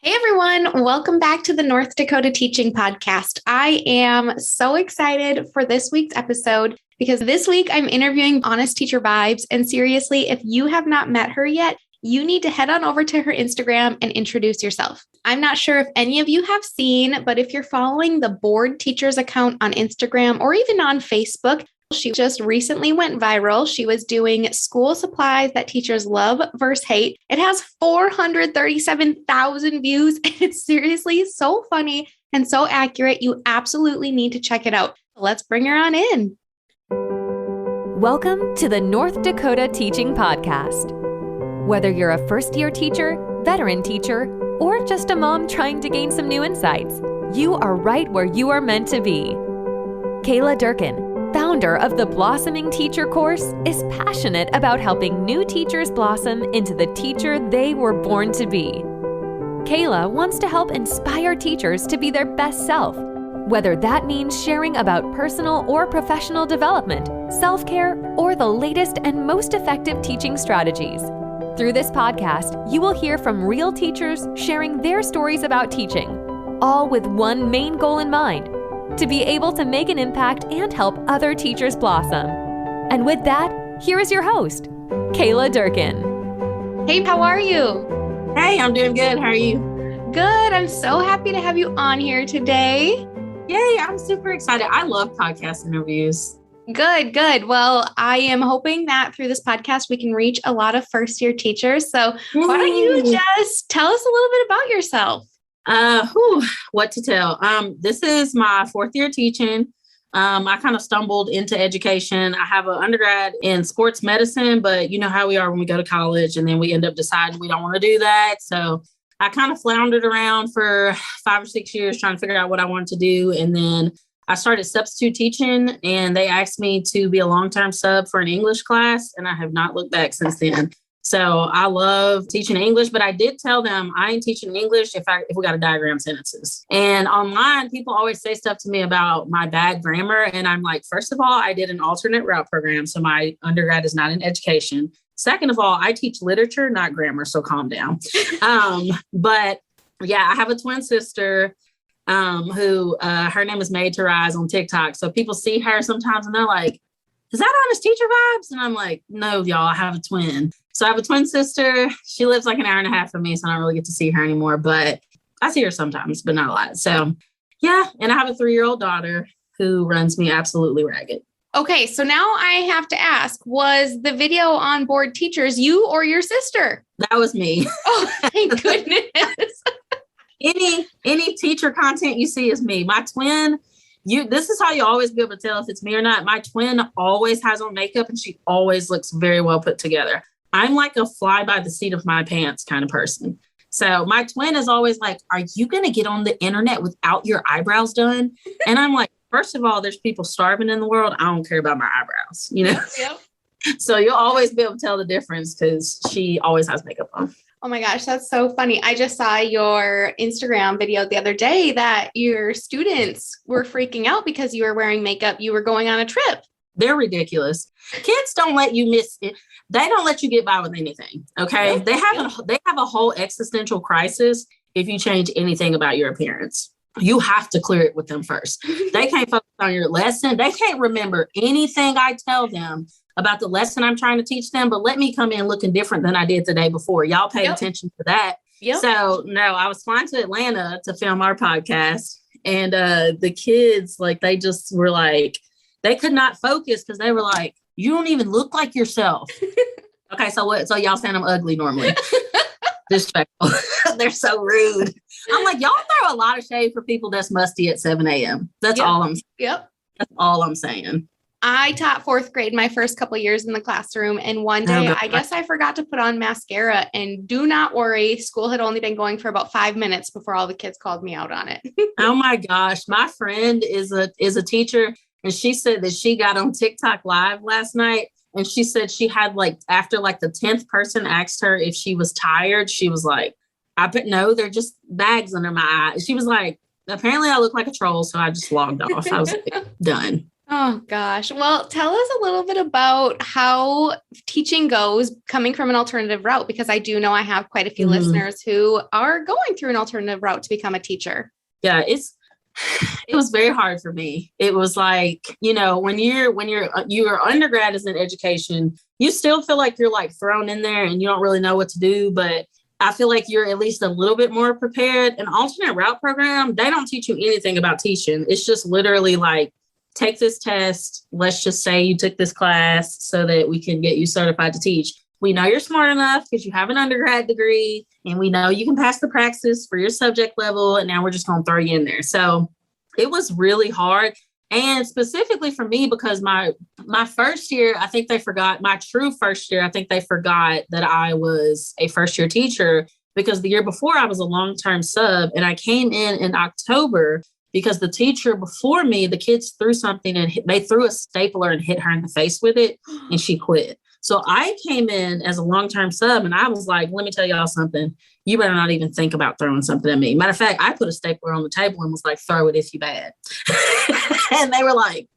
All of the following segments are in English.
Hey everyone, welcome back to the North Dakota Teaching Podcast. I am so excited for this week's episode because this week I'm interviewing Honest Teacher Vibes. And seriously, if you have not met her yet, you need to head on over to her Instagram and introduce yourself. I'm not sure if any of you have seen, but if you're following the Bored Teachers account on Instagram or even on Facebook, she just recently went viral. She was doing school supplies that teachers love versus hate. It has 437,000 views. And it's seriously so funny and so accurate. You absolutely need to check it out. Let's bring her on in. Welcome to the North Dakota Teaching Podcast. Whether you're a first-year teacher, veteran teacher, or just a mom trying to gain some new insights, you are right where you are meant to be. Kayla Durkin, founder of the Blossoming Teacher course, is passionate about helping new teachers blossom into the teacher they were born to be. Kayla wants to help inspire teachers to be their best self, whether that means sharing about personal or professional development, self-care, or the latest and most effective teaching strategies. Through this podcast, you will hear from real teachers sharing their stories about teaching, all with one main goal in mind: to be able to make an impact and help other teachers blossom. And with that, here is your host, Kayla Durkin. Hey, how are you? Hey, I'm doing good. How are you? Good. I'm so happy to have you on here today. Yay, I'm super excited. I love podcast interviews. Good. Well, I am hoping that through this podcast, we can reach a lot of first-year teachers. So why don't you just tell us a little bit about yourself? What to tell? This is my fourth year teaching. I kind of stumbled into education. I have an undergrad in sports medicine, but you know how we are when we go to college and then we end up deciding we don't want to do that. So I kind of floundered around for 5 or 6 years trying to figure out what I wanted to do. And then I started substitute teaching and they asked me to be a long-term sub for an English class. And I have not looked back since then. So I love teaching English, but I did tell them I ain't teaching English if we got to diagram sentences. And online, people always say stuff to me about my bad grammar. And I'm like, first of all, I did an alternate route program. So my undergrad is not in education. Second of all, I teach literature, not grammar. So calm down. But yeah, I have a twin sister who her name is Made to Rise on TikTok. So people see her sometimes and they're like, is that Honest Teacher Vibes? And I'm like, no, y'all, I have a twin. So I have a twin sister. She lives like an hour and a half from me, so I don't really get to see her anymore, but I see her sometimes, but not a lot. So yeah, and I have a 3-year-old daughter who runs me absolutely ragged. Okay, so now I have to ask, was the video on Bored Teachers you or your sister? That was me. Oh, thank goodness. Any teacher content you see is me. My twin, this is how you always be able to tell if it's me or not. My twin always has on makeup and she always looks very well put together. I'm like a fly by the seat of my pants kind of person. So my twin is always like, are you going to get on the internet without your eyebrows done? And I'm like, first of all, there's people starving in the world. I don't care about my eyebrows, you know? Yep. So you'll always be able to tell the difference because she always has makeup on. Oh my gosh, that's so funny. I just saw your Instagram video the other day that your students were freaking out because you were wearing makeup. You were going on a trip. They're ridiculous. Kids don't let you miss it. They don't let you get by with anything. Okay. Yep. They have a whole existential crisis if you change anything about your appearance. You have to clear it with them first. They can't focus on your lesson. They can't remember anything I tell them about the lesson I'm trying to teach them, but let me come in looking different than I did the day before. Y'all pay attention to that. Yep. So no, I was flying to Atlanta to film our podcast and the kids, like, they just were like, they could not focus because they were like, you don't even look like yourself. Okay. So what? So y'all saying I'm ugly normally. Disrespectful. They're so rude. I'm like, y'all throw a lot of shade for people that's musty at 7 a.m. That's all I'm saying. Yep. That's all I'm saying. I taught 4th grade my first couple years in the classroom. And one day, I guess I forgot to put on mascara, and do not worry, school had only been going for about 5 minutes before all the kids called me out on it. Oh my gosh. My friend is a teacher, and she said that she got on TikTok live last night. And she said she had, like, after like the 10th person asked her if she was tired, she was like, no, they're just bags under my eyes. She was like, apparently I look like a troll. So I just logged off. I was like, done. Oh gosh. Well, tell us a little bit about how teaching goes coming from an alternative route, because I do know I have quite a few listeners who are going through an alternative route to become a teacher. Yeah, it was very hard for me. It was like, when you're undergrad as in education, you still feel like you're like thrown in there and you don't really know what to do, but I feel like you're at least a little bit more prepared. An alternate route program, they don't teach you anything about teaching. It's just literally like, take this test. Let's just say you took this class so that we can get you certified to teach. We know you're smart enough because you have an undergrad degree, and we know you can pass the praxis for your subject level. And now we're just going to throw you in there. So it was really hard. And specifically for me, because my first year, I think they forgot my true first year. I think they forgot that I was a first year teacher, because the year before I was a long-term sub, and I came in October because the teacher before me, the kids threw something and they threw a stapler and hit her in the face with it, and she quit. So I came in as a long-term sub, and I was like, let me tell y'all something. You better not even think about throwing something at me. Matter of fact, I put a stapler on the table and was like, throw it if you bad. And they were like,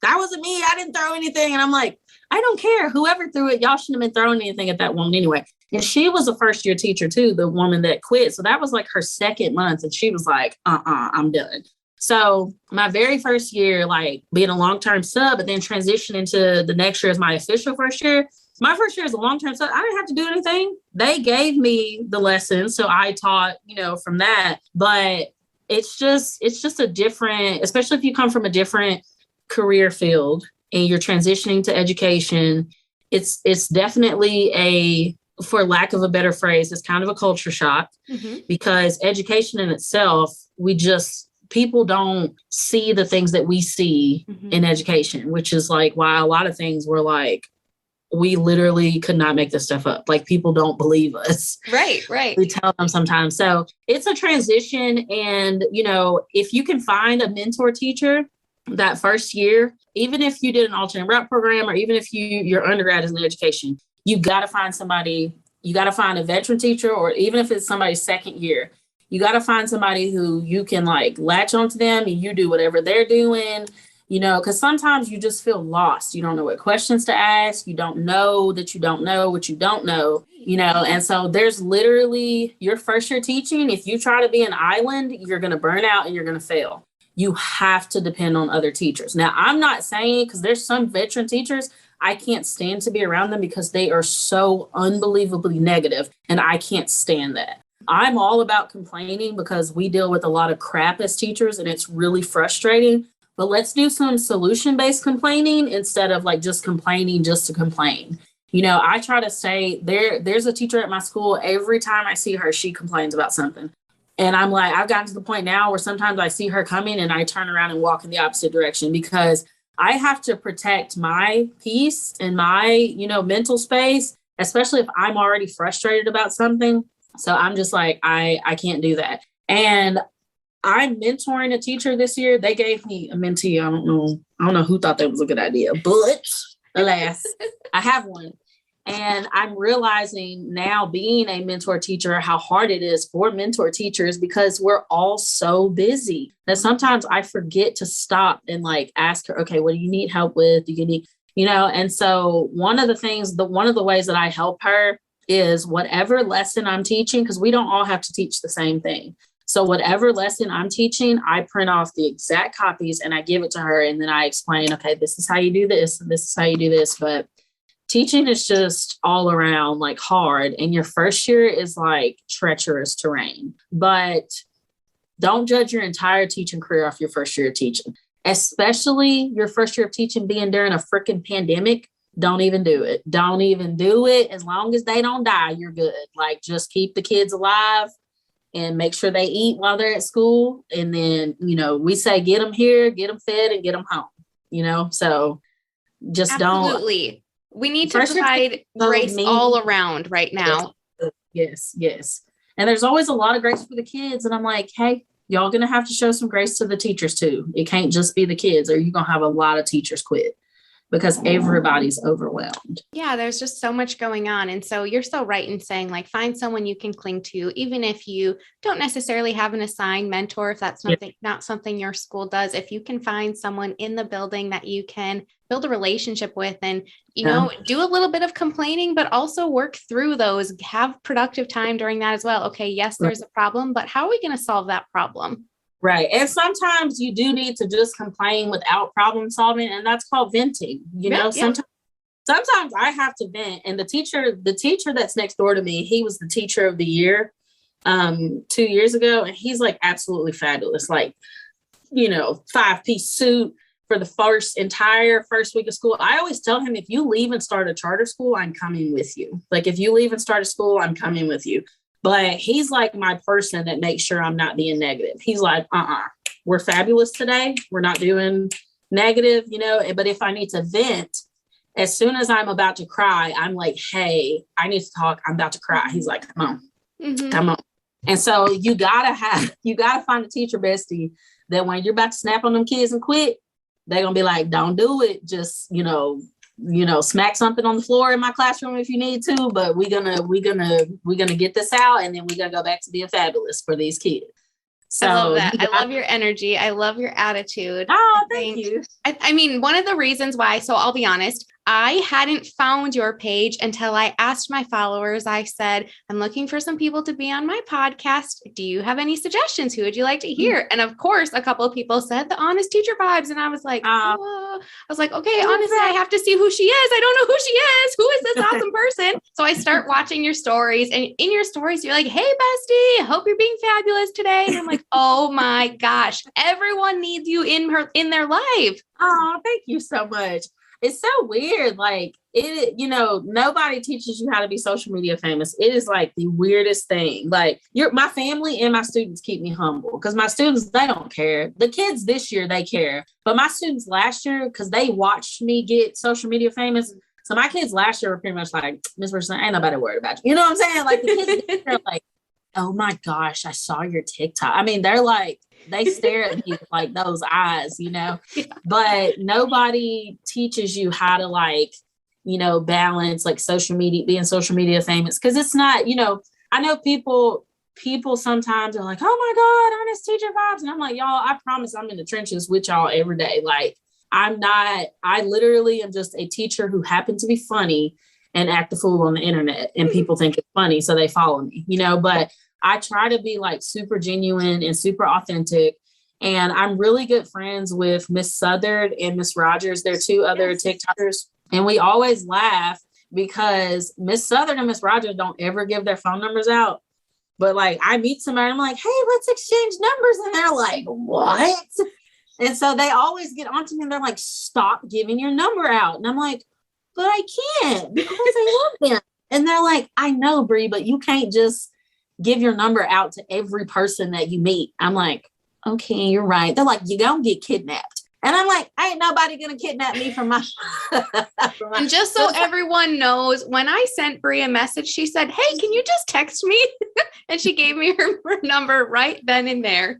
that wasn't me. I didn't throw anything. And I'm like, I don't care. Whoever threw it, y'all shouldn't have been throwing anything at that woman anyway. And she was a first year teacher too, the woman that quit. So that was like her second month. And she was like, I'm done. So my very first year, like being a long-term sub, but then transition into the next year as my official first year. My first year as a long-term sub, I didn't have to do anything. They gave me the lessons. So I taught, from that. But it's just a different, especially if you come from a different career field and you're transitioning to education, it's definitely for lack of a better phrase, it's kind of a culture shock, because education in itself, people don't see the things that we see in education, which is like why a lot of things were like, we literally could not make this stuff up. Like, people don't believe us. Right. We tell them sometimes. So it's a transition. And, if you can find a mentor teacher that first year, even if you did an alternate route program, or even if your undergrad is in education, you got to find somebody, you got to find a veteran teacher, or even if it's somebody's second year, you got to find somebody who you can like latch onto them and you do whatever they're doing, because sometimes you just feel lost. You don't know what questions to ask. You don't know that you don't know what you don't know, and so there's literally your first year teaching. If you try to be an island, you're going to burn out and you're going to fail. You have to depend on other teachers. Now, I'm not saying, because there's some veteran teachers, I can't stand to be around them because they are so unbelievably negative, and I can't stand that. I'm all about complaining because we deal with a lot of crap as teachers, and it's really frustrating. But let's do some solution-based complaining instead of like just complaining just to complain. I try to say there's a teacher at my school. Every time I see her, she complains about something. And I'm like, I've gotten to the point now where sometimes I see her coming and I turn around and walk in the opposite direction, because I have to protect my peace and my, mental space, especially if I'm already frustrated about something. So I'm just like, I can't do that. And I'm mentoring a teacher this year. They gave me a mentee. I don't know who thought that was a good idea, but alas, I have one. And I'm realizing now, being a mentor teacher, how hard it is for mentor teachers, because we're all so busy that sometimes I forget to stop and like ask her, okay, what do you need help with? Do you need, and so one of the ways that I help her is whatever lesson I'm teaching, because we don't all have to teach the same thing. So whatever lesson I'm teaching, I print off the exact copies and I give it to her. And then I explain, okay, this is how you do this. And this is how you do this. But teaching is just all around like hard. And your first year is like treacherous terrain. But don't judge your entire teaching career off your first year of teaching, especially your first year of teaching being during a freaking pandemic. Don't even do it. Don't even do it. As long as they don't die, you're good. Like, just keep the kids alive and make sure they eat while they're at school. And then, we say, get them here, get them fed, and get them home, so just Absolutely. We need to provide grace all around right now. Yes. And there's always a lot of grace for the kids. And I'm like, hey, y'all going to have to show some grace to the teachers too. It can't just be the kids, or you're going to have a lot of teachers quit. because everybody's overwhelmed. Yeah, there's just so much going on. And so you're so right in saying, like, find someone you can cling to, even if you don't necessarily have an assigned mentor, if that's not something your school does. If you can find someone in the building that you can build a relationship with and, do a little bit of complaining, but also work through those, have productive time during that as well. Okay, yes, there's a problem, but how are we going to solve that problem? Right. And sometimes you do need to just complain without problem solving. And that's called venting. Sometimes I have to vent. And the teacher that's next door to me, he was the teacher of the year 2 years ago. And he's like absolutely fabulous. Like, 5-piece suit for the entire first week of school. I always tell him, if you leave and start a charter school, I'm coming with you. Like, if you leave and start a school, I'm coming with you. But he's like my person that makes sure I'm not being negative. He's like, we're fabulous today. We're not doing negative, but if I need to vent, as soon as I'm about to cry, I'm like, hey, I need to talk. I'm about to cry. He's like, come on, come on. And so you gotta find a teacher bestie that when you're about to snap on them kids and quit, they're going to be like, don't do it. Just, smack something on the floor in my classroom if you need to, but we're gonna get this out, and then we're gonna go back to being fabulous for these kids. So I love that. I love your energy. I love your attitude. Oh, thank you. I mean, one of the reasons why, so I'll be honest, I hadn't found your page until I asked my followers. I said, I'm looking for some people to be on my podcast. Do you have any suggestions? Who would you like to hear? And of course, a couple of people said the Honest Teacher Vibes. And I was like, okay, honestly, I have to see who she is. I don't know who she is. Who is this awesome person? So I start watching your stories, and in your stories, you're like, hey, bestie, hope you're being fabulous today. And I'm like, oh my gosh, everyone needs you in their life. Oh, thank you so much. It's so weird. Like nobody teaches you how to be social media famous. It is like the weirdest thing. Like my family and my students keep me humble, because my students, they don't care. The kids this year, they care. But my students last year, because they watched me get social media famous. So my kids last year were pretty much like, Miss Person, ain't nobody worried about you. You know what I'm saying? Like the kids, they're like, oh my gosh, I saw your TikTok. I mean, they're like, they stare at me with like those eyes, Yeah. But nobody teaches you how to balance like social media, being social media famous. Cause it's not, I know people sometimes are like, oh my God, Honest Teacher Vibes. And I'm like, y'all, I promise I'm in the trenches with y'all every day. Like I literally am just a teacher who happened to be funny and act the fool on the internet, and people think it's funny, so they follow me, but I try to be like super genuine and super authentic. And I'm really good friends with Miss Southard and Miss Rogers. They're two other TikTokers. And we always laugh because Miss Southard and Miss Rogers don't ever give their phone numbers out. But like I meet somebody, I'm like, hey, let's exchange numbers. And they're like, what? And so they always get onto me and they're like, stop giving your number out. And I'm like, but I can't, because I love them. And they're like, I know, Bree, but you can't just give your number out to every person that you meet. I'm like, okay, you're right. They're like, you're going to get kidnapped. And I'm like, ain't nobody going to kidnap me from my. And just so everyone knows, when I sent Bree a message, she said, hey, can you just text me? And she gave me her number right then and there.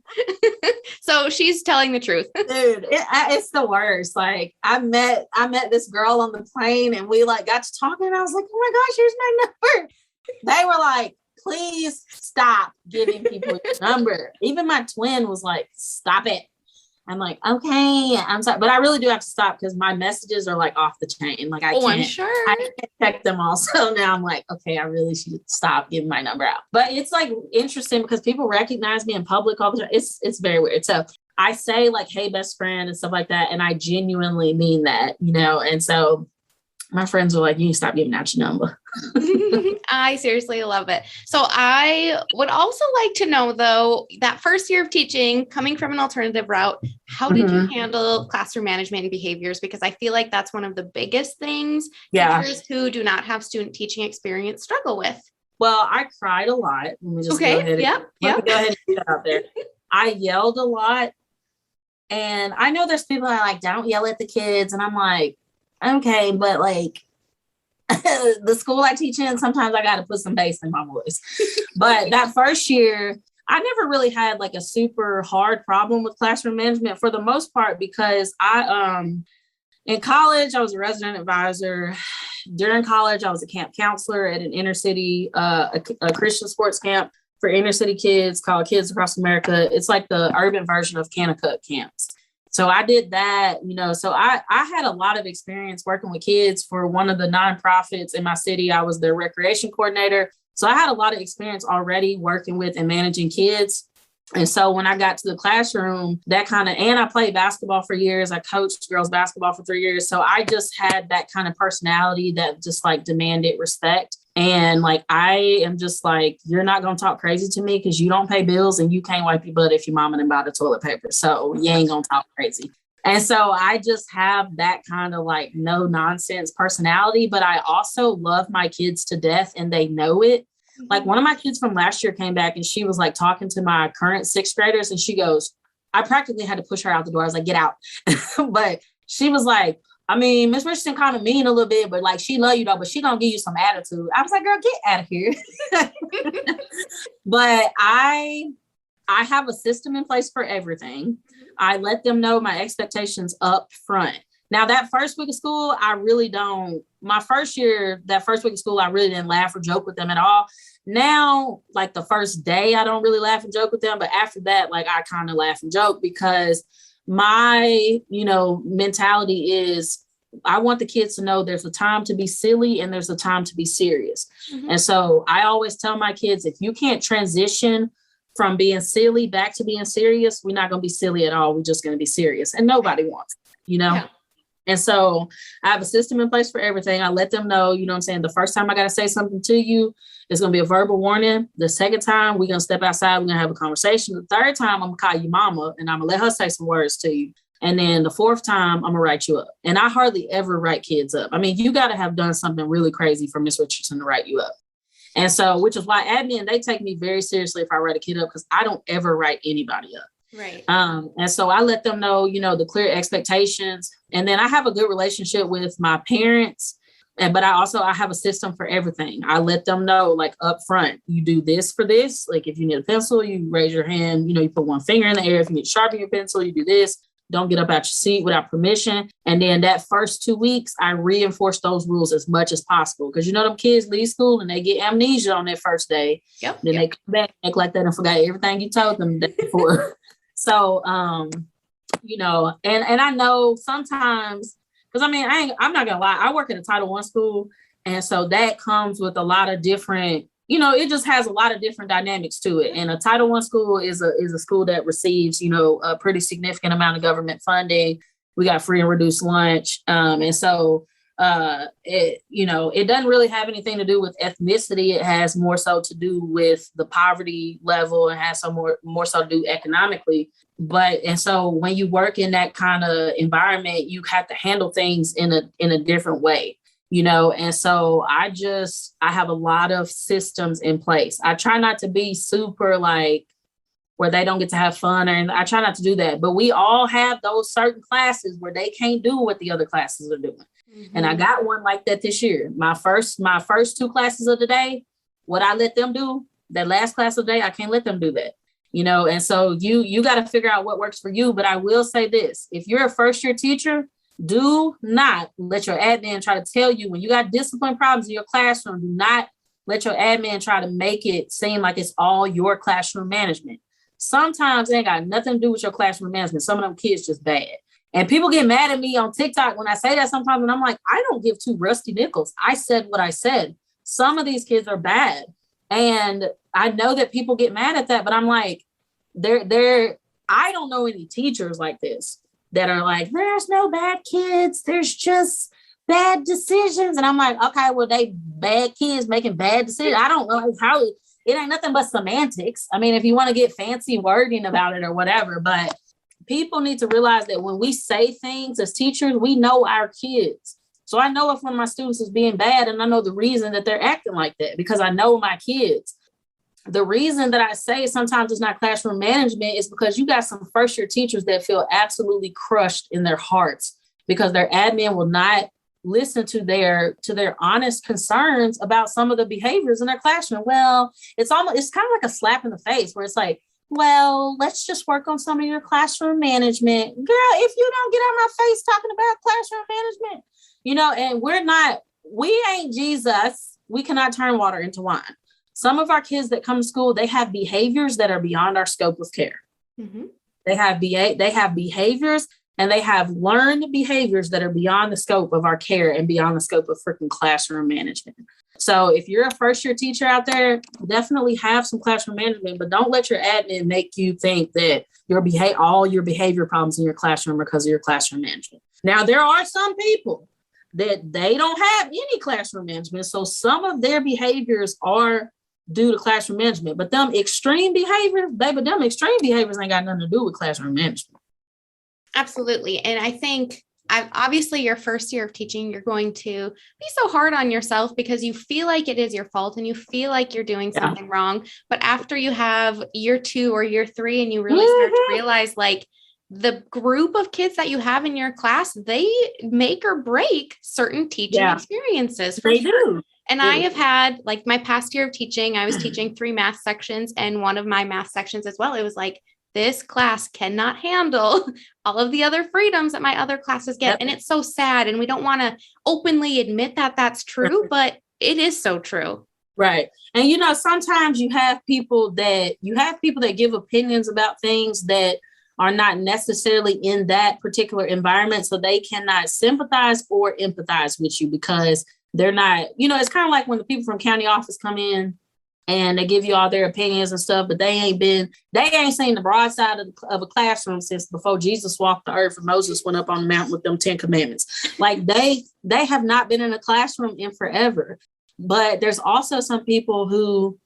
So she's telling the truth. Dude, it's the worst. Like I met this girl on the plane, and we like got to talking, and I was like, oh my gosh, here's my number. They were like, please stop giving people your number. Even my twin was like, stop it. I'm like, okay, I'm sorry, but I really do have to stop because my messages are like off the chain. Like I can't check them all. So now I'm like, okay, I really should stop giving my number out. But it's like interesting because people recognize me in public all the time. It's very weird. So I say like, hey, best friend and stuff like that. And I genuinely mean that, and so my friends were like, you need to stop giving out your number. I seriously love it. So I would also like to know, though, that first year of teaching, coming from an alternative route, how did you handle classroom management and behaviors? Because I feel like that's one of the biggest things teachers who do not have student teaching experience struggle with. Well, I cried a lot. Let me just go ahead and get that out there. I yelled a lot. And I know there's people that are like, don't yell at the kids. And I'm like, okay, but like the school I teach in, sometimes I got to put some bass in my voice. But that first year, I never really had like a super hard problem with classroom management for the most part, because In college, I was a resident advisor. During college, I was a camp counselor at an inner city, a Christian sports camp for inner city kids called Kids Across America. It's like the urban version of Kanakuk camps. So I did that, so I had a lot of experience working with kids for one of the nonprofits in my city. I was their recreation coordinator. So I had a lot of experience already working with and managing kids. And so when I got to the classroom, and I played basketball for years. I coached girls basketball for 3 years. So I just had that kind of personality that just like demanded respect. And like, I am just like, you're not going to talk crazy to me because you don't pay bills and you can't wipe your butt if your mama didn't buy the toilet paper. So you ain't going to talk crazy. And so I just have that kind of like no nonsense personality, but I also love my kids to death and they know it. Like one of my kids from last year came back and she was like talking to my current 6th graders and she goes, I practically had to push her out the door. I was like, get out. But she was like, I mean, Miss Richardson kind of mean a little bit, but like she love you though, but she gonna give you some attitude. I was like, girl, get out of here. But I have a system in place for everything. I let them know my expectations up front. Now, that first week of school, I really don't. My first year, that first week of school, I really didn't laugh or joke with them at all. Now, like the first day, I don't really laugh and joke with them. But after that, like I kind of laugh and joke because my, mentality is I want the kids to know there's a time to be silly and there's a time to be serious. Mm-hmm. And so I always tell my kids, if you can't transition from being silly back to being serious, we're not going to be silly at all. We're just going to be serious. And nobody wants it, Yeah. And so I have a system in place for everything. I let them know, the first time I got to say something to you, it's going to be a verbal warning. The second time we're going to step outside. We're going to have a conversation. The third time I'm going to call you mama and I'm going to let her say some words to you. And then the fourth time I'm going to write you up. And I hardly ever write kids up. I mean, you got to have done something really crazy for Miss Richardson to write you up. And so, which is why admin, they take me very seriously if I write a kid up because I don't ever write anybody up. Right. And so I let them know, the clear expectations. And then I have a good relationship with my parents. But I have a system for everything. I let them know like up front, you do this for this. Like if you need a pencil, you raise your hand, you put one finger in the air. If you need to sharpen your pencil, you do this. Don't get up out your seat without permission. And then that first 2 weeks, I reinforce those rules as much as possible. Because them kids leave school and they get amnesia on their first day. Yep. Then they come back, act like that and forgot everything you told them the day before. So, and I know sometimes, because I'm not gonna lie, I work at a Title I school. And so that comes with a lot of different, it just has a lot of different dynamics to it. And a Title I school is a school that receives, a pretty significant amount of government funding. We got free and reduced lunch. And so it doesn't really have anything to do with ethnicity. It has more so to do with the poverty level. It has some more so to do economically. And so when you work in that kind of environment, you have to handle things in a different way, and so I have a lot of systems in place. I try not to be super like where they don't get to have fun, and I try not to do that. But we all have those certain classes where they can't do what the other classes are doing. Mm-hmm. And I got one like that this year. My first 2 classes of the day, what I let them do, that last class of the day, I can't let them do that. And so you got to figure out what works for you. But I will say this, if you're a first year teacher, do not let your admin try to tell you when you got discipline problems in your classroom, do not let your admin try to make it seem like it's all your classroom management. Sometimes it ain't got nothing to do with your classroom management. Some of them kids just bad. And people get mad at me on TikTok when I say that sometimes, and I'm like, I don't give 2 rusty nickels. I said what I said. Some of these kids are bad. And I know that people get mad at that, but I'm like, I don't know any teachers like this that are like, there's no bad kids. There's just bad decisions. And I'm like, okay, well, they bad kids making bad decisions. I don't know how it ain't nothing but semantics. I mean, if you want to get fancy wording about it or whatever, but people need to realize that when we say things as teachers, we know our kids. So I know if one of my students is being bad, and I know the reason that they're acting like that because I know my kids. The reason that I say sometimes it's not classroom management is because you got some first year teachers that feel absolutely crushed in their hearts because their admin will not listen to their honest concerns about some of the behaviors in their classroom. Well, it's kind of like a slap in the face where it's like, well, let's just work on some of your classroom management. Girl, if you don't get on my face talking about classroom management, and we ain't Jesus. We cannot turn water into wine. Some of our kids that come to school, they have behaviors that are beyond our scope of care. Mm-hmm. They have behaviors and they have learned behaviors that are beyond the scope of our care and beyond the scope of freaking classroom management. So if you're a first year teacher out there, definitely have some classroom management, but don't let your admin make you think that all your behavior problems in your classroom are because of your classroom management. Now, there are some people that they don't have any classroom management. So some of their behaviors are due to classroom management, but them extreme behaviors ain't got nothing to do with classroom management. Absolutely. And I think obviously your first year of teaching, you're going to be so hard on yourself because you feel like it is your fault and you feel like you're doing something wrong. But after you have year 2 or year 3 and you really start to realize like the group of kids that you have in your class, they make or break certain teaching experiences. They do. And I have had like my past year of teaching, I was teaching 3 math sections and one of my math sections as well. It was like, this class cannot handle all of the other freedoms that my other classes get. Yep. And it's so sad. And we don't want to openly admit that that's true, but it is so true. Right. And, sometimes you have people that give opinions about things that are not necessarily in that particular environment. So they cannot sympathize or empathize with you because they're not, it's kind of like when the people from county office come in and they give you all their opinions and stuff, but they ain't seen the broad side of a classroom since before Jesus walked the earth and Moses went up on the mountain with them 10 commandments. Like they have not been in a classroom in forever. But there's also some people who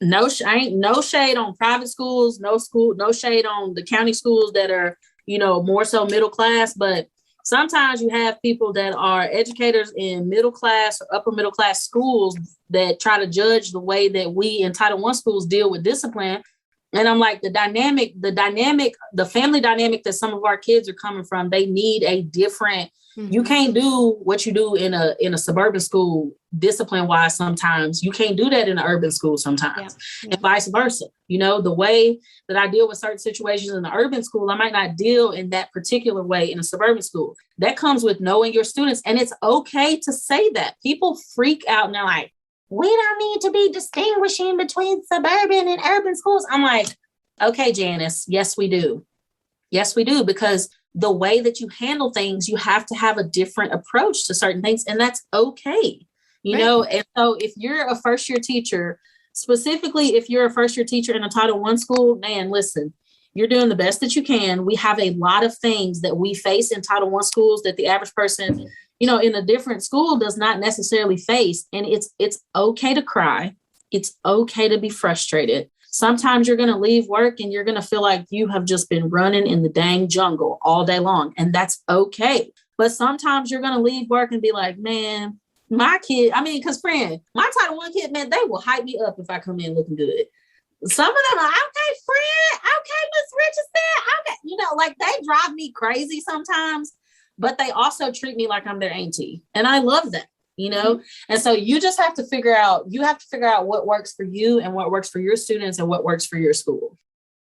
no shade on private schools, no shade on the county schools that are, more so middle class, but sometimes you have people that are educators in middle class or upper middle class schools that try to judge the way that we in Title I schools deal with discipline. And I'm like, the family dynamic that some of our kids are coming from, they need a different, you can't do what you do in a suburban school discipline wise. Sometimes you can't do that in an urban school sometimes and vice versa. The way that I deal with certain situations in the urban school, I might not deal in that particular way in a suburban school. That comes with knowing your students. And it's okay to say that. People freak out and they're like, we don't need to be distinguishing between suburban and urban schools. I'm like, okay, Janice, yes, we do. Yes, we do. Because the way that you handle things, you have to have a different approach to certain things. And that's okay. And so if you're a first year teacher, specifically, if you're a first year teacher in a Title I school, man, listen, you're doing the best that you can. We have a lot of things that we face in Title I schools that the average person, in a different school does not necessarily face. And it's okay to cry. It's okay to be frustrated. Sometimes you're going to leave work and you're going to feel like you have just been running in the dang jungle all day long. And that's okay. But sometimes you're going to leave work and be like, man, my kid, because friend, my Title I kid, man, they will hype me up if I come in looking good. Some of them are, okay, friend, okay, Miss Richardson, okay. Like they drive me crazy sometimes, but they also treat me like I'm their auntie. And I love that, And so you just have to figure out what works for you and what works for your students and what works for your school.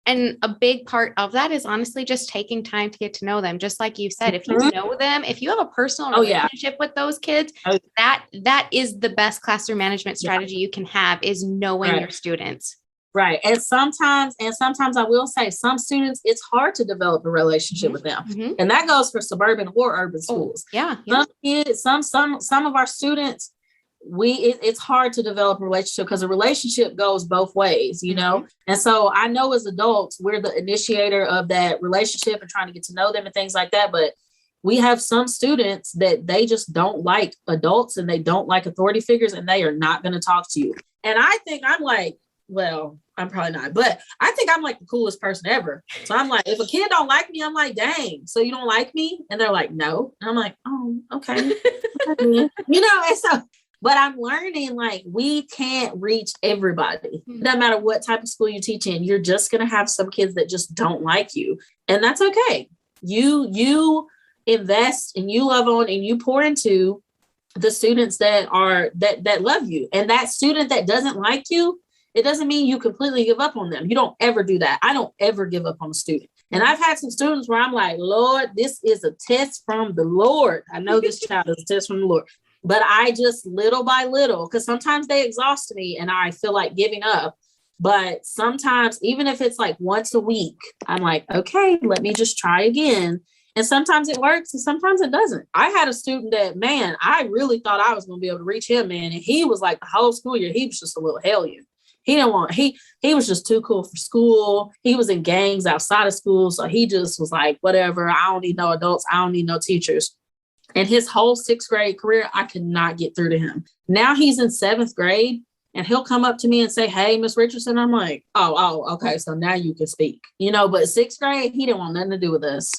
And a big part of that is honestly just taking time to get to know them. Just like you said, if you know them, if you have a personal relationship with those kids, that is the best classroom management strategy you can have is knowing your students. Right. And sometimes I will say some students, it's hard to develop a relationship with them. Mm-hmm. And that goes for suburban or urban schools. Some kids, some of our students, it's hard to develop a relationship because a relationship goes both ways, And so I know as adults, we're the initiator of that relationship and trying to get to know them and things like that. But we have some students that they just don't like adults and they don't like authority figures and they are not going to talk to you. And I think I'm like, well, I'm probably not, but I think I'm like the coolest person ever. So I'm like, if a kid don't like me, I'm like, dang, so you don't like me? And they're like, no. And I'm like, oh, okay. And so, but I'm learning like we can't reach everybody. No matter what type of school you teach in, you're just going to have some kids that just don't like you. And that's okay. You invest and you love on and you pour into the students that love you. And that student that doesn't like you It doesn't mean you completely give up on them. You don't ever do that. I don't ever give up on a student. And I've had some students where I'm like, Lord, this is a test from the Lord. I know this child is a test from the Lord. But I just little by little, because sometimes they exhaust me and I feel like giving up. But sometimes, even if it's like once a week, I'm like, okay, let me just try again. And sometimes it works and sometimes it doesn't. I had a student that, man, I really thought I was going to be able to reach him, man. And he was like the whole school year, he was just a little hellion. He was just too cool for school. He was in gangs outside of school. So he just was like, whatever, I don't need no adults. I don't need no teachers. And his whole 6th grade career, I could not get through to him. Now he's in 7th grade. And he'll come up to me and say, hey, Miss Richardson. I'm like, oh, okay. So now you can speak, but 6th grade, he didn't want nothing to do with us.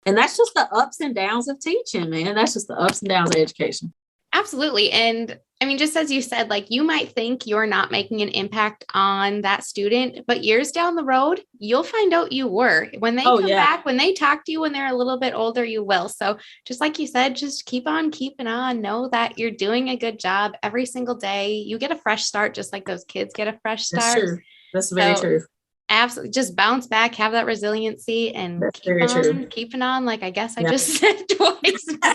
And that's just the ups and downs of teaching, man. That's just the ups and downs of education. Absolutely. And I mean, just as you said, like you might think you're not making an impact on that student, but years down the road, you'll find out you were. When they come back, when they talk to you when they're a little bit older, you will. So just like you said, just keep on keeping on. Know that you're doing a good job every single day. You get a fresh start, just like those kids get a fresh start. That's true. That's very true. Absolutely. Just bounce back, have that resiliency, and keeping on. Like I guess I just said twice now.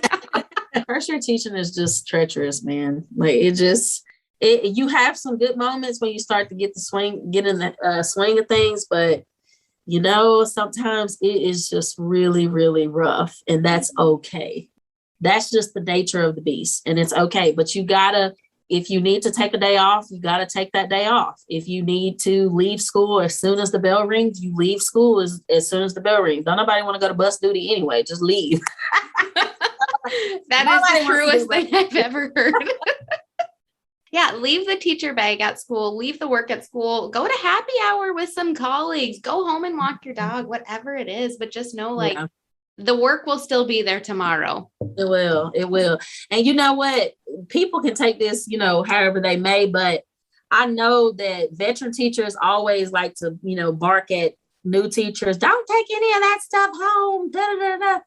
First year teaching is just treacherous, man. Like you have some good moments when you start to get in the swing of things, but sometimes it is just really, really rough, and that's okay. That's just the nature of the beast, and it's okay. But if you need to take a day off, you got to take that day off. If you need to leave school as soon as the bell rings, you leave school as soon as the bell rings. Don't nobody want to go to bus duty anyway. Just leave. That is the truest thing I've ever heard. Yeah, leave the teacher bag at school, leave the work at school, go to happy hour with some colleagues, go home and walk your dog, whatever it is. But just know, the work will still be there tomorrow. It will. And you know what? People can take this, however they may, but I know that veteran teachers always like to, bark at new teachers. Don't take any of that stuff home. Da, da, da, da.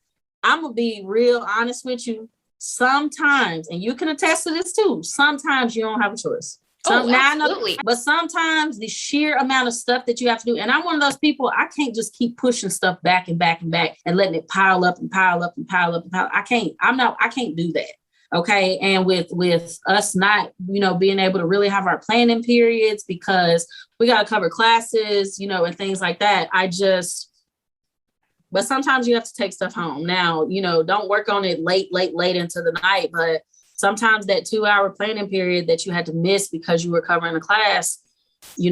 I'm going to be real honest with you. Sometimes, and you can attest to this too, sometimes you don't have a choice. Absolutely. But sometimes the sheer amount of stuff that you have to do, and I'm one of those people, I can't just keep pushing stuff back and back and back and letting it pile up and pile up and pile up and pile. I can't do that. Okay. And with us not, being able to really have our planning periods because we got to cover classes, and things like that. But sometimes you have to take stuff home. Now, don't work on it late into the night. But sometimes that 2-hour planning period that you had to miss because you were covering a class, you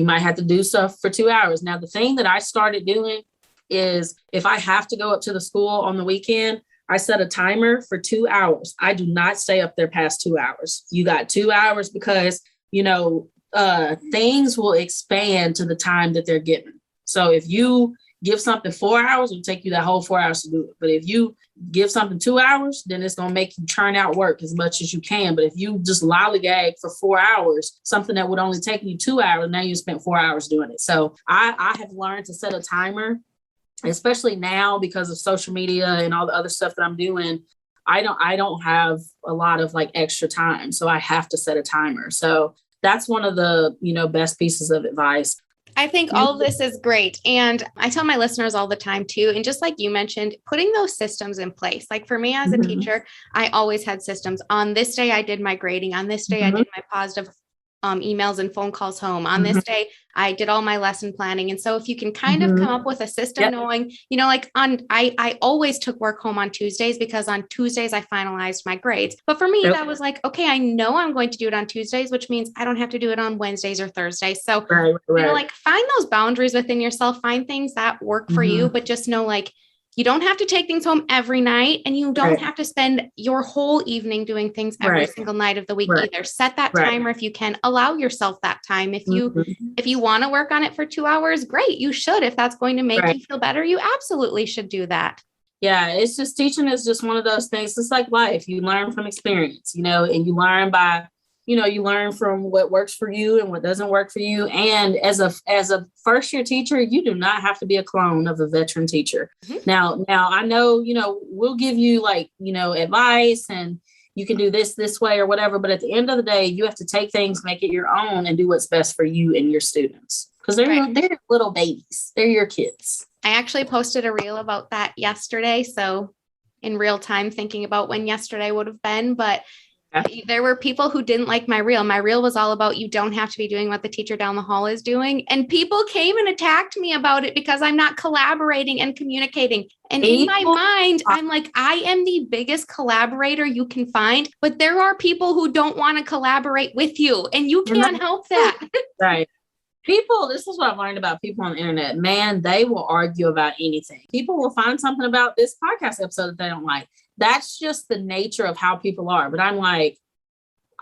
might have to do stuff for 2 hours. Now, the thing that I started doing is if I have to go up to the school on the weekend, I set a timer for 2 hours. I do not stay up there past 2 hours. You got 2 hours because, things will expand to the time that they're given. So if you give something 4 hours, it'll take you that whole 4 hours to do it. But if you give something 2 hours, then it's going to make you churn out work as much as you can. But if you just lollygag for 4 hours, something that would only take you 2 hours, now you spent 4 hours doing it. So I have learned to set a timer, especially now because of social media and all the other stuff that I'm doing. I don't have a lot of extra time. So I have to set a timer. So that's one of the, best pieces of advice. I think all of this is great. And I tell my listeners all the time too. And just like you mentioned, putting those systems in place. Like for me as a teacher, I always had systems. On this day, I did my grading. On this day, I did my positive emails and phone calls home. On this day, I did all my lesson planning. And so if you can kind of come up with a system knowing, I always took work home on Tuesdays because on Tuesdays I finalized my grades. But for me, that was like, okay, I know I'm going to do it on Tuesdays, which means I don't have to do it on Wednesdays or Thursdays. So, find those boundaries within yourself, find things that work for you, but just know you don't have to take things home every night, and you don't have to spend your whole evening doing things every single night of the week either. Set that timer if you can. Allow yourself that time. If you want to work on it for 2 hours, great. You should. If that's going to make you feel better, you absolutely should do that. Yeah, it's just teaching is just one of those things. It's like life. You learn from experience, and you learn by you learn from what works for you and what doesn't work for you. And as a first year teacher, you do not have to be a clone of a veteran teacher. Now I know, we'll give you advice and you can do this way or whatever. But at the end of the day, you have to take things, make it your own, and do what's best for you and your students. Because they're little babies. They're your kids. I actually posted a reel about that yesterday. So in real time, thinking about when yesterday would have been, but there were people who didn't like my reel. My reel was all about, you don't have to be doing what the teacher down the hall is doing. And people came and attacked me about it because I'm not collaborating and communicating. And in my mind, I'm like, I am the biggest collaborator you can find, but there are people who don't want to collaborate with you, and you can't help that. Right. People, this is what I've learned about people on the internet. Man, they will argue about anything. People will find something about this podcast episode that they don't like. That's just the nature of how people are. But I'm like,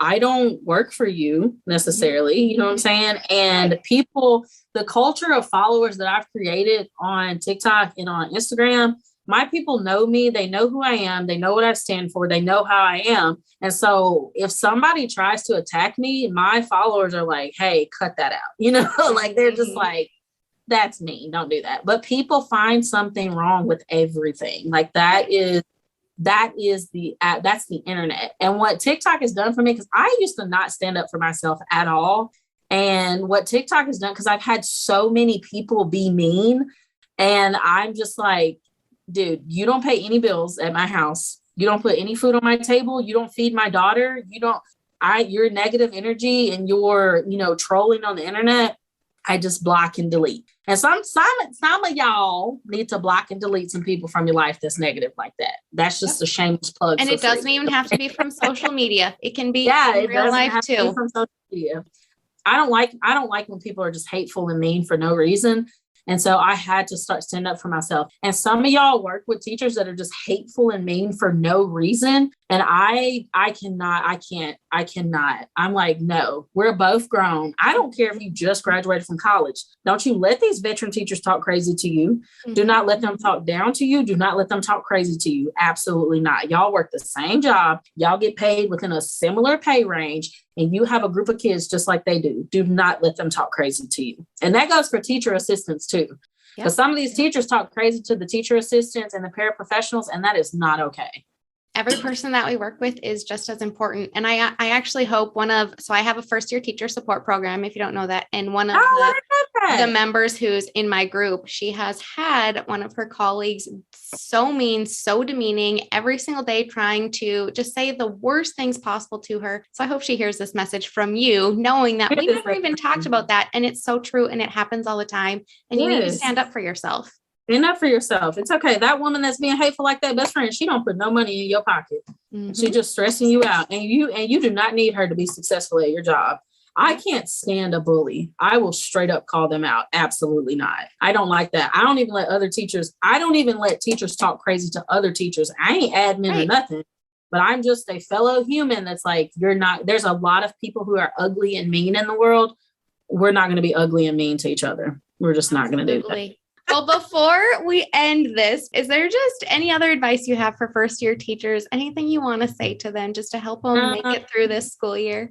I don't work for you necessarily. You know what I'm saying? And people, the culture of followers that I've created on TikTok and on Instagram, my people know me. They know who I am. They know what I stand for. They know how I am. And so if somebody tries to attack me, my followers are like, hey, cut that out. Like they're just like, that's me. Don't do that. But people find something wrong with everything. Like that's the internet. And what TikTok has done for me, because I used to not stand up for myself at all. And what TikTok has done, because I've had so many people be mean, and I'm just like, dude, you don't pay any bills at my house. You don't put any food on my table. You don't feed my daughter. Your negative energy and your, trolling on the internet, I just block and delete. And some of y'all need to block and delete some people from your life that's negative like that. That's just a shameless plug. And it doesn't even have to be from social media. It can be in real life too. From social media. I don't like when people are just hateful and mean for no reason. And so I had to start standing up for myself. And some of y'all work with teachers that are just hateful and mean for no reason. And I cannot. I'm like, no, we're both grown. I don't care if you just graduated from college. Don't you let these veteran teachers talk crazy to you. Mm-hmm. Do not let them talk down to you. Do not let them talk crazy to you. Absolutely not. Y'all work the same job. Y'all get paid within a similar pay range. And you have a group of kids just like they do. Do not let them talk crazy to you. And that goes for teacher assistants too. Because some of these teachers talk crazy to the teacher assistants and the paraprofessionals, and that is not okay. Every person that we work with is just as important. And I actually hope so I have a first year teacher support program, if you don't know that. And one of the members who's in my group, she has had one of her colleagues so mean, so demeaning every single day, trying to just say the worst things possible to her. So I hope she hears this message from you, knowing that we never even talked about that. And it's so true. And it happens all the time. And you need to stand up for yourself. Stand up for yourself. It's okay. That woman that's being hateful like that, best friend, she don't put no money in your pocket. Mm-hmm. She's just stressing you out. And you do not need her to be successful at your job. I can't stand a bully. I will straight up call them out. Absolutely not. I don't like that. I don't even let teachers talk crazy to other teachers. I ain't admin or nothing, but I'm just a fellow human that's like, there's a lot of people who are ugly and mean in the world. We're not going to be ugly and mean to each other. We're just not going to do that. Well, before we end this, is there just any other advice you have for first year teachers? Anything you want to say to them just to help them make it through this school year?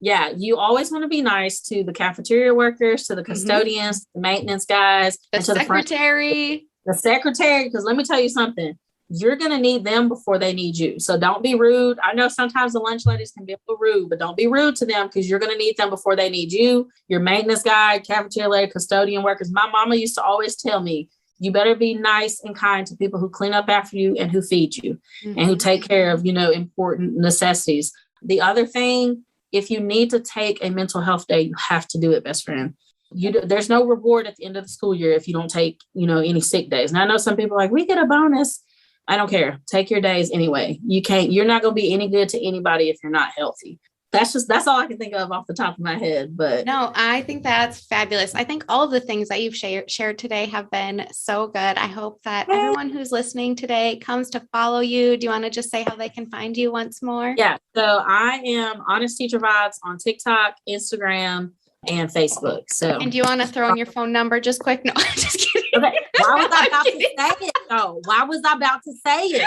Yeah, you always want to be nice to the cafeteria workers, to the custodians, the maintenance guys, the secretary. The secretary, because let me tell you something. You're going to need them before they need you. So don't be rude. I know sometimes the lunch ladies can be a little rude, but don't be rude to them because you're going to need them before they need you. Your maintenance guy, cafeteria lady, custodian workers. My mama used to always tell me, you better be nice and kind to people who clean up after you and who feed you and who take care of, important necessities. The other thing, if you need to take a mental health day, you have to do it, best friend. There's no reward at the end of the school year if you don't take, any sick days. And I know some people are like, we get a bonus. I don't care. Take your days anyway. You're not going to be any good to anybody if you're not healthy. That's all I can think of off the top of my head. But no, I think that's fabulous. I think all of the things that you've shared today have been so good. I hope that everyone who's listening today comes to follow you. Do you want to just say how they can find you once more? Yeah. So I am Honest Teacher Vibes on TikTok, Instagram, and Facebook. So, and do you want to throw in your phone number just quick? No, I'm just kidding. Okay. Why was I about to say it though? Why was I about to say it?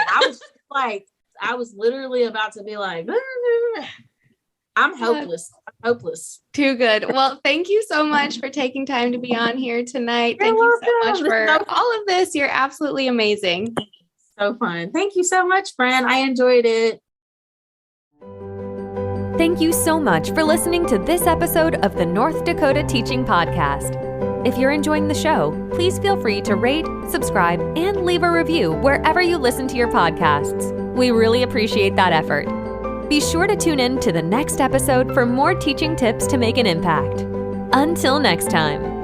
I was literally about to be like, I'm hopeless. Too good. Well, thank you so much for taking time to be on here tonight. Thank you so much for all of this. You're absolutely amazing. So fun. Thank you so much, Fran. I enjoyed it. Thank you so much for listening to this episode of the North Dakota Teaching Podcast. If you're enjoying the show, please feel free to rate, subscribe, and leave a review wherever you listen to your podcasts. We really appreciate that effort. Be sure to tune in to the next episode for more teaching tips to make an impact. Until next time.